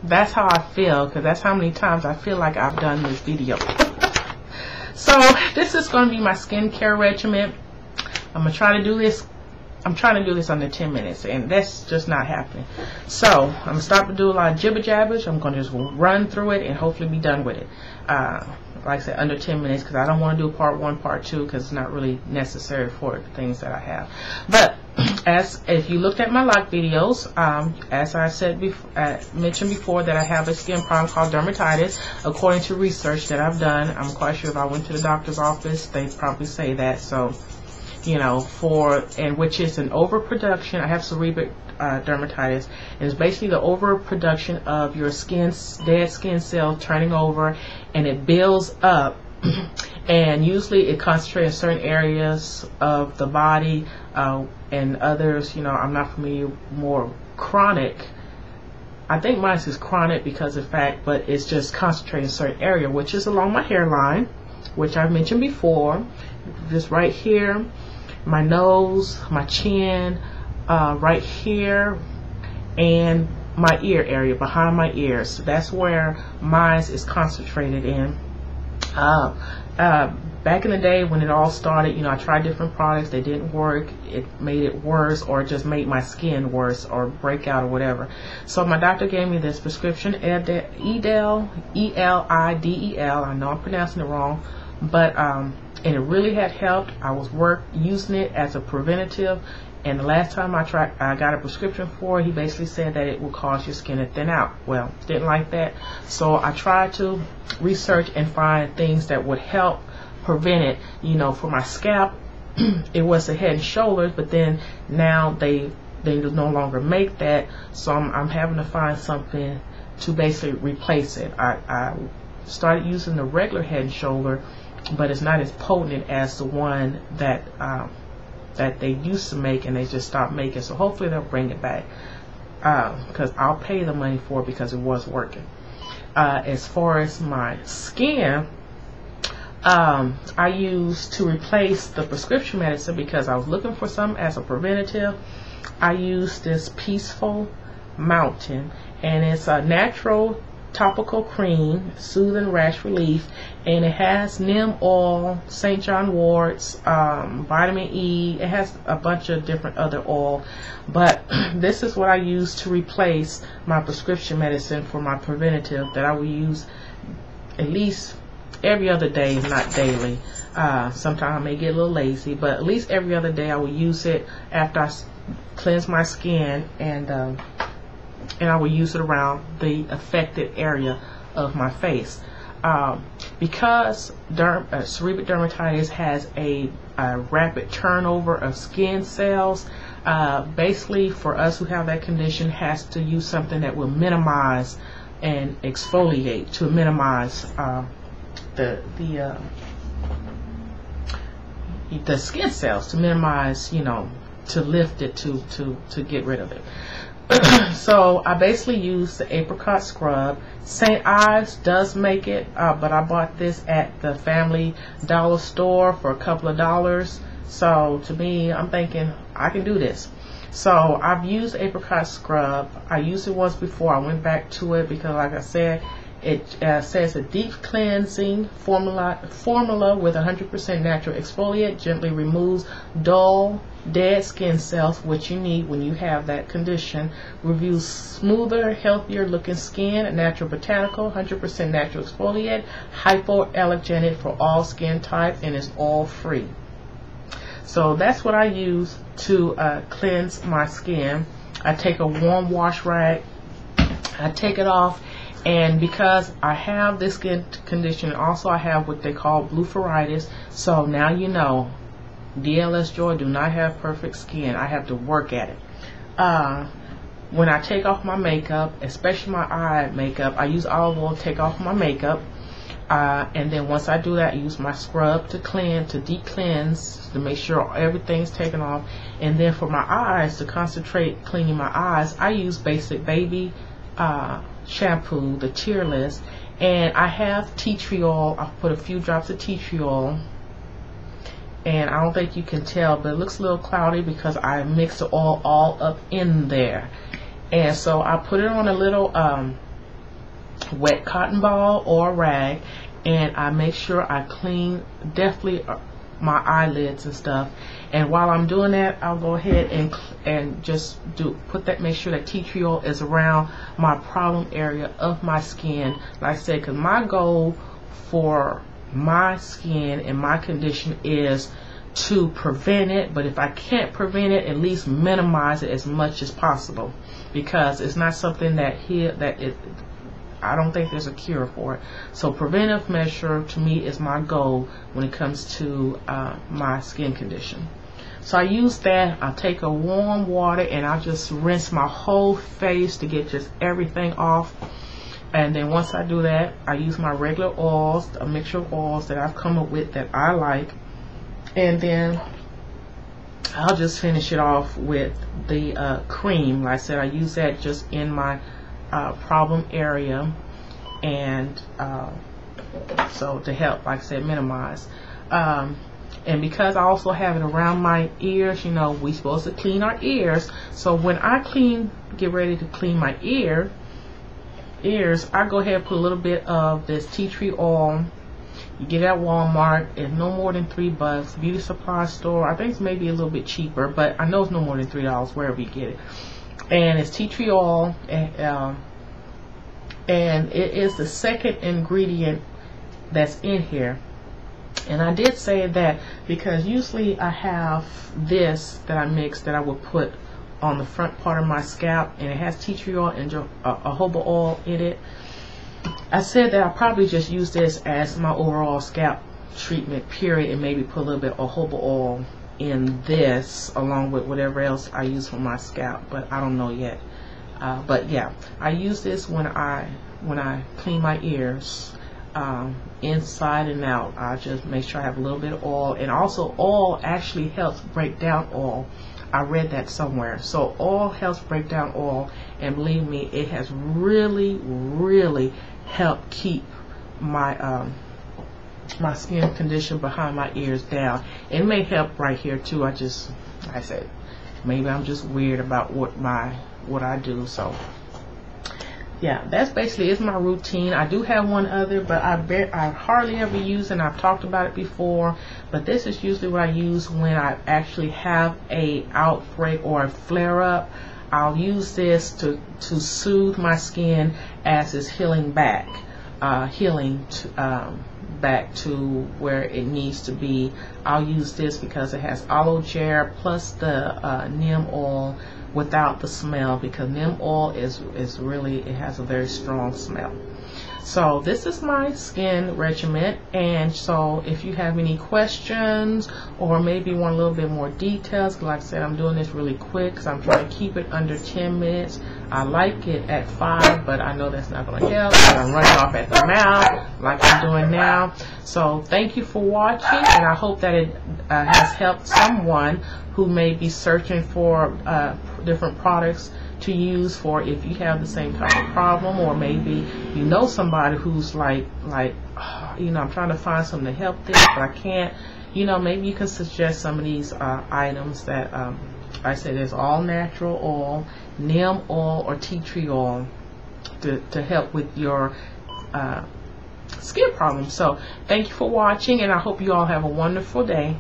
that's how I feel, because that's how many times I feel like I've done this video. So this is going to be my skincare regimen. I'm going to try to do this. I'm trying to do this under 10 minutes, and that's just not happening. So I'm going to stop to do a lot of jibber jabbers. I'm going to just run through it and hopefully be done with it. Like I said, under 10 minutes, because I don't want to do part 1, part 2, because it's not really necessary for the things that I have. But as if you looked at my lock videos, as I said mentioned before, that I have a skin problem called dermatitis. According to research that I've done, I'm quite sure if I went to the doctor's office, they'd probably say that. So, you know, which is an overproduction. I have cerebral dermatitis, and it's basically the overproduction of your dead skin cells turning over, and it builds up. And usually it concentrates in certain areas of the body, and others, you know, I'm not familiar, more chronic. I think mine is chronic because of fact, but it's just concentrated in a certain area, which is along my hairline, which I've mentioned before, just right here, my nose, my chin, right here, and my ear area, behind my ears. So that's where mine is concentrated in. Back in the day when it all started, you know, I tried different products. They didn't work. It made it worse, or just made my skin worse, or break out, or whatever. So my doctor gave me this prescription, Elidel, E-L-I-D-E-L. I know I'm pronouncing it wrong, but and it really had helped. I was using it as a preventative. And the last time I got a prescription for it, he basically said that it will cause your skin to thin out. Well, didn't like that. So I tried to research and find things that would help prevent it. You know, for my scalp, it was the Head and Shoulders, but then now they no longer make that. So I'm having to find something to basically replace it. I started using the regular Head and Shoulder, but it's not as potent as the one that they used to make, and they just stopped making. So hopefully they'll bring it back, because I'll pay the money for it because it was working. As far as my skin, I used to replace the prescription medicine because I was looking for something as a preventative. I used this Peaceful Mountain, and it's a natural topical cream, soothing rash relief, and it has neem oil, St. John worts, vitamin E. It has a bunch of different other oil, but this is what I use to replace my prescription medicine for my preventative, that I will use at least every other day, if not daily. Sometimes I may get a little lazy, but at least every other day I will use it after I cleanse my skin, and I will use it around the affected area of my face. Because cerebral dermatitis has a rapid turnover of skin cells, basically for us who have that condition, has to use something that will minimize and exfoliate to minimize the skin cells, to minimize, you know, to lift it, to get rid of it. So I basically use the apricot scrub. St. Ives does make it, but I bought this at the Family Dollar store for a couple of dollars. So to me, I'm thinking I can do this. So I've used apricot scrub. I used it once before. I went back to it because, like I said, it says a deep cleansing formula with 100% natural exfoliant, gently removes dull, dead skin cells, which you need when you have that condition. Reviews smoother, healthier looking skin, a natural botanical, 100% natural exfoliant, hypoallergenic for all skin type, and it's all free. So that's what I use to cleanse my skin. I take a warm wash rag, I take it off, and because I have this skin condition, also I have what they call blepharitis. So now you know, DLS Joy do not have perfect skin. I have to work at it. When I take off my makeup, especially my eye makeup, I use olive oil to take off my makeup. And then once I do that, I use my scrub to cleanse, to deep cleanse, to make sure everything's taken off. And then for my eyes, to concentrate cleaning my eyes, I use Basic Baby shampoo, the Tearless, and I have tea tree oil. I'll put a few drops of tea tree oil, and I don't think you can tell, but it looks a little cloudy because I mix the oil all up in there. And so I put it on a little wet cotton ball or a rag, and I make sure I clean definitely my eyelids and stuff. And while I'm doing that, I'll go ahead and just make sure that tea tree oil is around my problem area of my skin, like I said, because my goal for my skin and my condition is to prevent it, but if I can't prevent it, at least minimize it as much as possible, because it's not something that I don't think there's a cure for it. So preventive measure to me is my goal when it comes to my skin condition. So I use that. I'll take a warm water and I'll just rinse my whole face to get just everything off. And then once I do that, I use my regular oils, a mixture of oils that I've come up with that I like. And then I'll just finish it off with the cream. Like I said, I use that just in my problem area, and so to help, like I said, minimize. And because I also have it around my ears, you know, we're supposed to clean our ears. So when I get ready to clean my ears, I go ahead and put a little bit of this tea tree oil. You get it at Walmart. It's no more than $3. Beauty supply store, I think it's maybe a little bit cheaper, but I know it's no more than $3 wherever you get it. And it's tea tree oil, and it is the second ingredient that's in here. And I did say that because usually I have this that I mix that I would put on the front part of my scalp, and it has tea tree oil and jojoba oil in it. I said that I'll probably just use this as my overall scalp treatment period, and maybe put a little bit of jojoba oil in this along with whatever else I use for my scalp, but I don't know yet. But yeah, I use this when I clean my ears, inside and out. I just make sure I have a little bit of oil, and also oil actually helps break down oil. I read that somewhere. So oil helps break down oil, and believe me, it has really helped keep my my skin condition behind my ears down. It may help right here too. Like I said, maybe I'm just weird about what I do. So yeah, that's basically is my routine. I do have one other, but I hardly ever use it, and I've talked about it before, but this is usually what I use when I actually have a outbreak or a flare-up. I'll use this to soothe my skin as it's healing back, back to where it needs to be. I'll use this because it has aloe gel plus the neem oil without the smell, because neem oil is really, it has a very strong smell. So this is my skin regimen, and so if you have any questions or maybe want a little bit more details, like I said, I'm doing this really quick because I'm trying to keep it under 10 minutes. I like it at 5, but I know that's not going to help. I'm running off at the mouth like I'm doing now. So thank you for watching, and I hope that it has helped someone who may be searching for different products to use for if you have the same type of problem, or maybe you know somebody who's like you know, I'm trying to find something to help this but I can't. You know, maybe you can suggest some of these items that I said there's all natural oil, neem oil or tea tree oil to help with your skin problems. So thank you for watching, and I hope you all have a wonderful day.